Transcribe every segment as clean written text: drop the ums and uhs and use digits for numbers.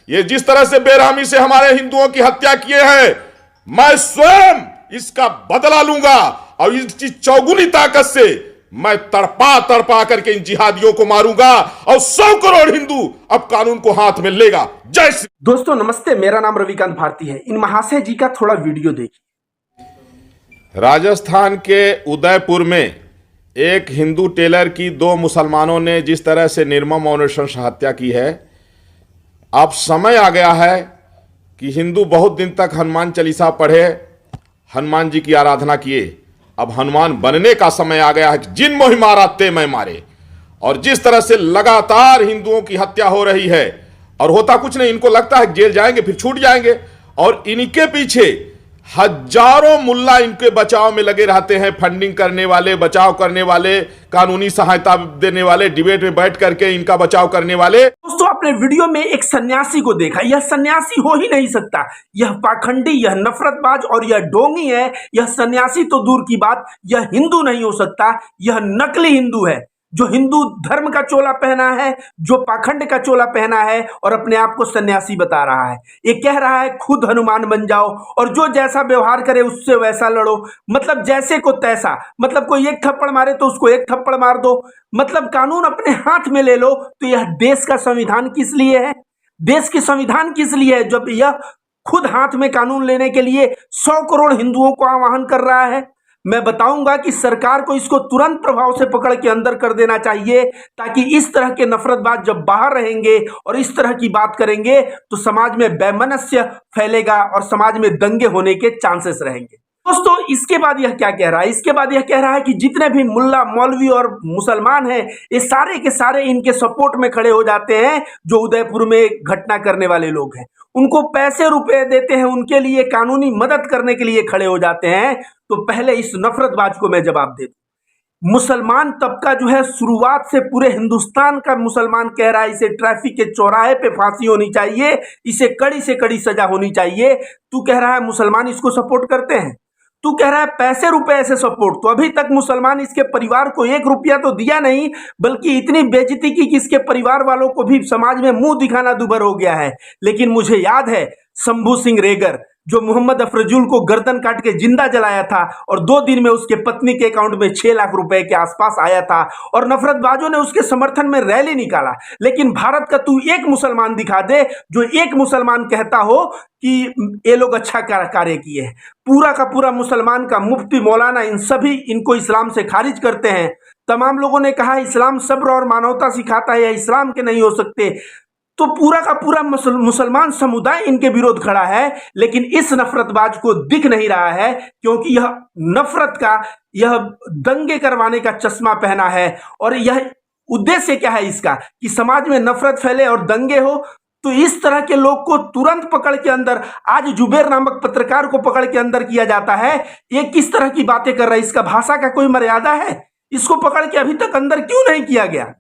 ये जिस तरह से बेरहमी से हमारे हिंदुओं की हत्या किए हैं, मैं स्वयं इसका बदला लूंगा और इसकी चौगुनी ताकत से मैं तड़पा तड़पा करके इन जिहादियों को मारूंगा और 100 करोड़ हिंदू अब कानून को हाथ में लेगा। जय श्री। दोस्तों नमस्ते, मेरा नाम रविकांत भारती है। इन महाशय जी का थोड़ा वीडियो देखिए। राजस्थान के उदयपुर में एक हिंदू टेलर की 2 मुसलमानों ने जिस तरह से निर्मम और नृशंस हत्या की है, अब समय आ गया है कि हिंदू बहुत दिन तक हनुमान चालीसा पढ़े, हनुमान जी की आराधना किए। अब हनुमान बनने का समय आ गया है कि जिन मोहि मारा ते मैं मारे। और जिस तरह से लगातार हिंदुओं की हत्या हो रही है और होता कुछ नहीं, इनको लगता है जेल जाएंगे फिर छूट जाएंगे, और इनके पीछे हजारों मुल्ला इनके बचाव में लगे रहते हैं, फंडिंग करने वाले, बचाव करने वाले, कानूनी सहायता देने वाले, डिबेट में बैठ करके इनका बचाव करने वाले। दोस्तों आपने वीडियो में एक सन्यासी को देखा, यह सन्यासी हो ही नहीं सकता, यह पाखंडी, यह नफरतबाज और यह डोंगी है। यह सन्यासी तो दूर की बात, यह हिंदू नहीं हो सकता, यह नकली हिंदू है जो हिंदू धर्म का चोला पहना है, जो पाखंड का चोला पहना है और अपने आप को सन्यासी बता रहा है। ये कह रहा है खुद हनुमान बन जाओ और जो जैसा व्यवहार करे उससे वैसा लड़ो, मतलब जैसे को तैसा, मतलब कोई एक थप्पड़ मारे तो उसको एक थप्पड़ मार दो, मतलब कानून अपने हाथ में ले लो। तो यह देश का संविधान किस लिए है? देश की संविधान किस लिए है जब यह खुद हाथ में कानून लेने के लिए 100 करोड़ हिंदुओं को आह्वान कर रहा है? मैं बताऊंगा कि सरकार को इसको तुरंत प्रभाव से पकड़ के अंदर कर देना चाहिए, ताकि इस तरह के नफरतबाज जब बाहर रहेंगे और इस तरह की बात करेंगे तो समाज में वैमनस्य फैलेगा और समाज में दंगे होने के चांसेस रहेंगे। दोस्तों इसके बाद यह क्या कह रहा है? इसके बाद यह कह रहा है कि जितने भी मुल्ला, मौलवी और मुसलमान हैं, ये सारे के सारे इनके सपोर्ट में खड़े हो जाते हैं। जो उदयपुर में घटना करने वाले लोग हैं उनको पैसे रुपए देते हैं, उनके लिए कानूनी मदद करने के लिए खड़े हो जाते हैं। तो पहले इस नफरतबाज को मैं जवाब दे दूं। मुसलमान तबका जो है शुरुआत से पूरे हिंदुस्तान का मुसलमान कह रहा है इसे ट्रैफिक के चौराहे पे फांसी होनी चाहिए, इसे कड़ी से कड़ी सजा होनी चाहिए। तू कह रहा है मुसलमान इसको सपोर्ट करते हैं, तू कह रहा है पैसे रुपए से सपोर्ट। तो अभी तक मुसलमान इसके परिवार को 1 रुपया तो दिया नहीं, बल्कि इतनी बेइज्जती की कि इसके परिवार वालों को भी समाज में मुंह दिखाना दूभर हो गया है। लेकिन मुझे याद है शंभू सिंह रेगर जो मोहम्मद अफरजुल को गर्दन काट के जिंदा जलाया था और 2 दिन में उसके पत्नी के अकाउंट में 6 लाख रुपए के आसपास आया था और नफरतबाजों ने उसके समर्थन में रैली निकाला। लेकिन भारत का तू एक मुसलमान दिखा दे जो एक मुसलमान कहता हो कि ये लोग अच्छा कार्य किए हैं। पूरा का पूरा मुसलमान का मुफ्ती, मौलाना, इन सभी इनको इस्लाम से खारिज करते हैं। तमाम लोगों ने कहा इस्लाम सब्र और मानवता सिखाता है या इस्लाम के नहीं हो सकते। तो पूरा का पूरा मुसलमान समुदाय इनके विरोध खड़ा है। लेकिन इस नफरतबाज को दिख नहीं रहा है, क्योंकि यह नफरत का, यह दंगे करवाने का चश्मा पहना है। और यह उद्देश्य क्या है इसका कि समाज में नफरत फैले और दंगे हो। तो इस तरह के लोग को तुरंत पकड़ के अंदर, आज जुबेर नामक पत्रकार को पकड़ के अंदर किया जाता है। ये किस तरह की बातें कर रहा है? इसका भाषा का कोई मर्यादा है? इसको पकड़ के अभी तक अंदर क्यों नहीं किया गया?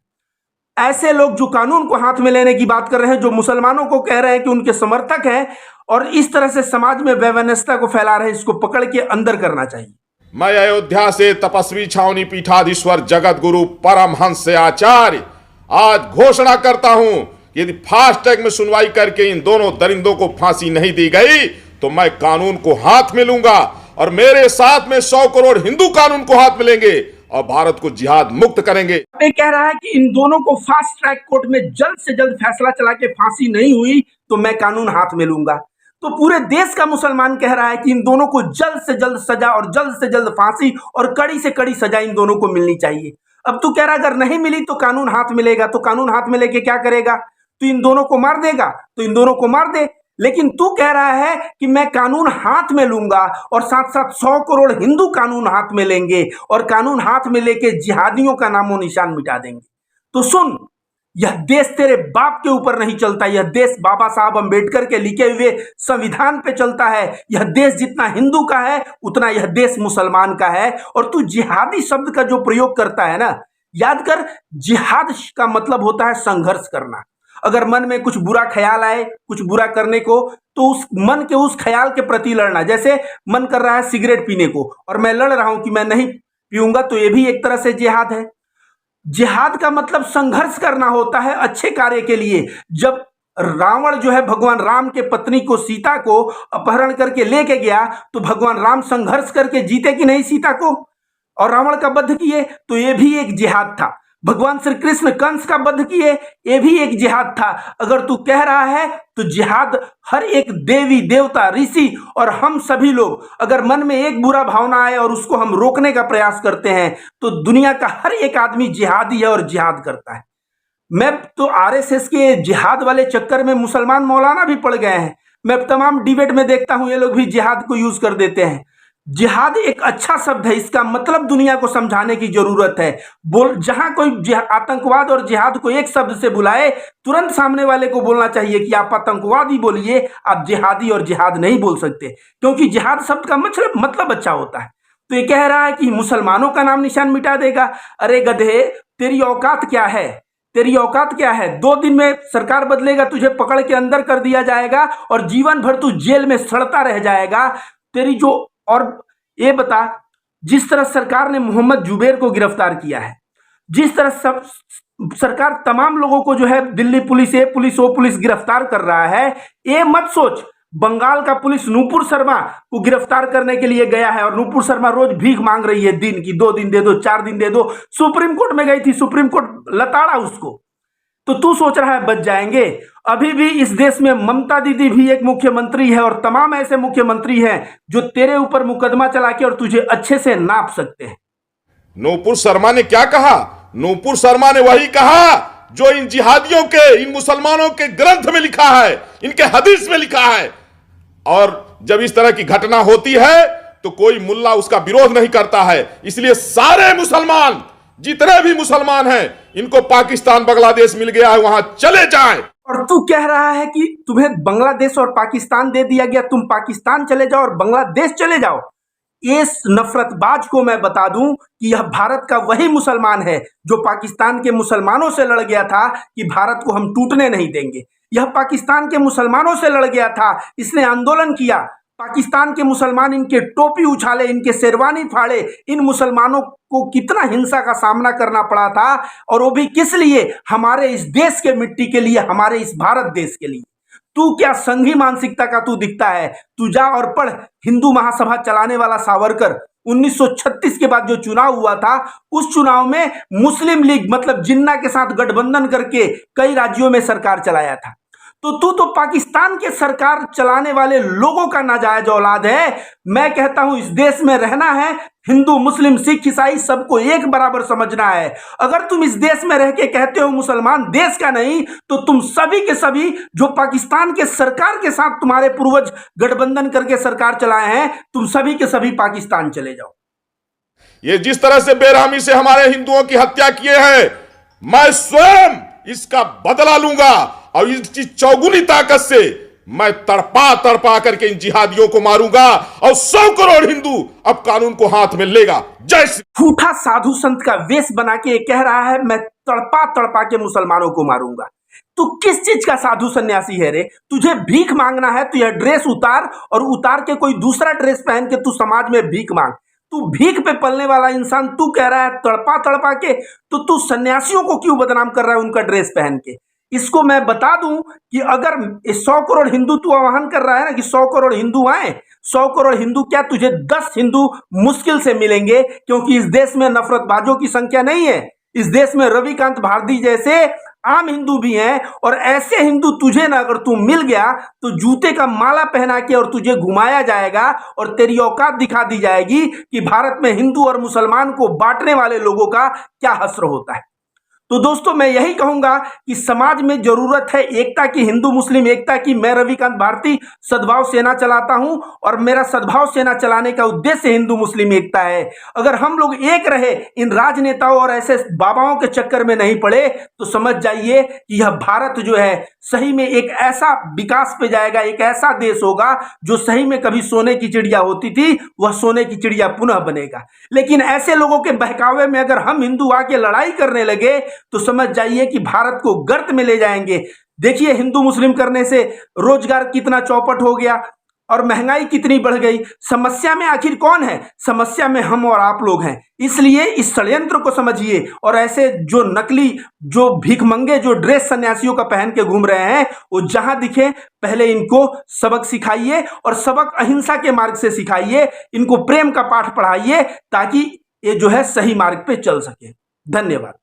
ऐसे लोग जो कानून को हाथ में लेने की बात कर रहे हैं, जो मुसलमानों को कह रहे हैं कि उनके समर्थक हैं और इस तरह से समाज में वैमनस्यता को फैला रहे हैं, इसको पकड़ के अंदर करना चाहिए। मैं अयोध्या से तपस्वी छावनी पीठाधीश्वर जगत गुरु परमहंस से आचार्य आज घोषणा करता हूं, यदि फास्ट ट्रैक में सुनवाई करके इन दोनों दरिंदों को फांसी नहीं दी गई तो मैं कानून को हाथ में लूंगा और मेरे साथ में 100 करोड़ हिंदू कानून को हाथ में लेंगे और भारत को जिहाद मुक्त करेंगे। ये कह रहा है कि इन दोनों को फास्ट ट्रैक कोर्ट में जल्द से जल्द फैसला चला के फांसी नहीं हुई तो मैं कानून हाथ में लूंगा। तो पूरे देश का मुसलमान कह रहा है कि इन दोनों को जल्द से जल्द सजा और जल्द से जल्द फांसी और कड़ी से कड़ी सजा इन दोनों को मिलनी चाहिए। अब तू कह रहा है अगर नहीं मिली तो कानून हाथ में लेगा, तो कानून हाथ में लेके क्या करेगा? तो इन दोनों को मार देगा? तो इन दोनों को मार दे। लेकिन तू कह रहा है कि मैं कानून हाथ में लूंगा और साथ साथ 100 करोड़ हिंदू कानून हाथ में लेंगे और कानून हाथ में लेके जिहादियों का नामो निशान मिटा देंगे। तो सुन, यह देश तेरे बाप के ऊपर नहीं चलता, यह देश बाबा साहब अंबेडकर के लिखे हुए संविधान पे चलता है। यह देश जितना हिंदू का है उतना यह देश मुसलमान का है। और तू जिहादी शब्द का जो प्रयोग करता है ना, याद कर, जिहाद का मतलब होता है संघर्ष करना। अगर मन में कुछ बुरा ख्याल आए, कुछ बुरा करने को, तो उस मन के उस ख्याल के प्रति लड़ना। जैसे मन कर रहा है सिगरेट पीने को और मैं लड़ रहा हूं कि मैं नहीं पीऊंगा, तो यह भी एक तरह से जिहाद है। जिहाद का मतलब संघर्ष करना होता है अच्छे कार्य के लिए। जब रावण जो है भगवान राम के पत्नी को सीता को अपहरण करके लेके गया, तो भगवान राम संघर्ष करके जीते कि नहीं सीता को और रावण का वध किए, तो ये भी एक जिहाद था। भगवान श्री कृष्ण कंस का वध किए, ये भी एक जिहाद था। अगर तू कह रहा है तो जिहाद हर एक देवी देवता ऋषि और हम सभी लोग अगर मन में एक बुरा भावना आए और उसको हम रोकने का प्रयास करते हैं तो दुनिया का हर एक आदमी जिहादी है और जिहाद करता है। मैं तो आरएसएस के जिहाद वाले चक्कर में मुसलमान मौलाना भी पड़ गए हैं। मैं तमाम डिबेट में देखता हूं ये लोग भी जिहाद को यूज कर देते हैं। जिहाद एक अच्छा शब्द है, इसका मतलब दुनिया को समझाने की जरूरत है। जहां कोई आतंकवाद और जिहाद को एक शब्द से बुलाए, तुरंत सामने वाले को बोलना चाहिए कि आप आतंकवादी बोलिए, आप जिहादी और जिहाद नहीं बोल सकते, क्योंकि जिहाद शब्द का मतलब अच्छा होता है। तो ये कह रहा है कि मुसलमानों का नाम निशान मिटा देगा। अरे गधे, तेरी औकात क्या है? तेरी औकात क्या है? 2 दिन में सरकार बदलेगा, तुझे पकड़ के अंदर कर दिया जाएगा और जीवन भर तू जेल में सड़ता रह जाएगा। तेरी जो और ये बता, जिस तरह सरकार ने मोहम्मद जुबैर को गिरफ्तार किया है, जिस तरह सब सरकार तमाम लोगों को जो है दिल्ली पुलिस ये पुलिस वो पुलिस गिरफ्तार कर रहा है, ये मत सोच बंगाल का पुलिस नूपुर शर्मा को गिरफ्तार करने के लिए गया है और नूपुर शर्मा रोज भीख मांग रही है दिन की, 2 दिन दे दो, 4 दिन दे दो। सुप्रीम कोर्ट में गई थी, सुप्रीम कोर्ट लताड़ा उसको। तो तू सोच रहा है बच जाएंगे? अभी भी इस देश में ममता दीदी भी एक मुख्यमंत्री है और तमाम ऐसे मुख्यमंत्री हैं जो तेरे ऊपर मुकदमा चला के और तुझे अच्छे से नाप सकते हैं। नूपुर शर्मा ने क्या कहा? नूपुर शर्मा ने वही कहा जो इन जिहादियों के, इन मुसलमानों के ग्रंथ में लिखा है, इनके हदीस में लिखा है। और जब इस तरह की घटना होती है तो कोई मुल्ला उसका विरोध नहीं करता है। इसलिए सारे मुसलमान, जितने भी मुसलमान हैं, इनको पाकिस्तान बांग्लादेश मिल गया है, वहां चले जाएं। और तू कह रहा है कि तुम्हें बांग्लादेश और पाकिस्तान दे दिया गया, तुम पाकिस्तान चले जाओ और बांग्लादेश चले जाओ। इस नफरतबाज को मैं बता दूं कि यह भारत का वही मुसलमान है जो पाकिस्तान के मुसलमानों से लड़ गया था कि भारत को हम टूटने नहीं देंगे। यह पाकिस्तान के मुसलमानों से लड़ गया था, इसने आंदोलन किया। पाकिस्तान के मुसलमान इनके टोपी उछाले, इनके शेरवानी फाड़े, इन मुसलमानों को कितना हिंसा का सामना करना पड़ा था, और वो भी किस लिए? हमारे इस देश के मिट्टी के लिए, हमारे इस भारत देश के लिए। तू क्या संघी मानसिकता का तू दिखता है? तू जा और पढ़ हिंदू महासभा चलाने वाला सावरकर 1936 के बाद जो चुनाव हुआ था, उस चुनाव में मुस्लिम लीग मतलब जिन्ना के साथ गठबंधन करके कई राज्यों में सरकार चलाया था। तो तू तो पाकिस्तान के सरकार चलाने वाले लोगों का नाजायज औलाद है। मैं कहता हूं इस देश में रहना है, हिंदू मुस्लिम सिख ईसाई सबको एक बराबर समझना है। अगर तुम इस देश में रह के कहते हो मुसलमान देश का नहीं, तो तुम सभी के सभी जो पाकिस्तान के सरकार के साथ तुम्हारे पूर्वज गठबंधन करके सरकार चलाए हैं, तुम सभी के सभी पाकिस्तान चले जाओ। ये जिस तरह से बेरहमी से हमारे हिंदुओं की हत्या किए हैं, मैं स्वयं इसका बदला लूंगा और इसकी चौगुनी ताकत से मैं तड़पा तड़पा करके इन जिहादियों को मारूंगा और 100 करोड़ हिंदू अब कानून को हाथ में लेगा। जय श्री। झूठा साधु संत का वेश बना के कह रहा है मैं तड़पा तड़पा के मुसलमानों को मारूंगा। तू किस चीज का साधु सन्यासी है रे? तुझे भीख मांगना है तो यह ड्रेस उतार और उतार के कोई दूसरा ड्रेस पहन के तू समाज में भीख मांग। तू भीख पे पलने वाला इंसान, तू कह रहा है तड़पा तड़पा के, तो तू सन्यासियों को क्यों बदनाम कर रहा है उनका ड्रेस पहन के? इसको मैं बता दूं कि अगर 100 करोड़ हिंदू तू आह्वान कर रहा है ना कि 100 करोड़ हिंदू आए, 100 करोड़ हिंदू क्या, तुझे 10 हिंदू मुश्किल से मिलेंगे, क्योंकि इस देश में नफरतबाजों की संख्या नहीं है। इस देश में रविकांत भारती जैसे आम हिंदू भी हैं, और ऐसे हिंदू तुझे ना अगर तू मिल गया तो जूते का माला पहना के और तुझे घुमाया जाएगा और तेरी औकात दिखा दी जाएगी कि भारत में हिंदू और मुसलमान को बांटने वाले लोगों का क्या हश्र होता है। तो दोस्तों मैं यही कहूंगा कि समाज में जरूरत है एकता की, हिंदू मुस्लिम एकता की। मैं रविकांत भारती सद्भाव सेना चलाता हूं और मेरा सद्भाव सेना चलाने का उद्देश्य हिंदू मुस्लिम एकता है। अगर हम लोग एक रहे, इन राजनेताओं और ऐसे बाबाओं के चक्कर में नहीं पड़े, तो समझ जाइए कि यह भारत जो है सही में एक ऐसा विकास पे जाएगा, एक ऐसा देश होगा जो सही में कभी सोने की चिड़िया होती थी वह सोने की चिड़िया पुनः बनेगा। लेकिन ऐसे लोगों के बहकावे में अगर हम हिंदू आके लड़ाई करने लगे तो समझ जाइए कि भारत को गर्त में ले जाएंगे। देखिए हिंदू मुस्लिम करने से रोजगार कितना चौपट हो गया, और महंगाई कितनी बढ़ गई। समस्या में आखिर कौन है? समस्या में हम और आप लोग हैं। इसलिए इस षड्यंत्र को समझिए और ऐसे जो नकली, जो भिखमंगे, जो ड्रेस सन्यासियों का पहन के घूम रहे हैं, वो जहां दिखे पहले इनको सबक सिखाइए और सबक अहिंसा के मार्ग से सिखाइए। इनको प्रेम का पाठ पढ़ाइए ताकि ये जो है सही मार्ग पे चल सके। धन्यवाद।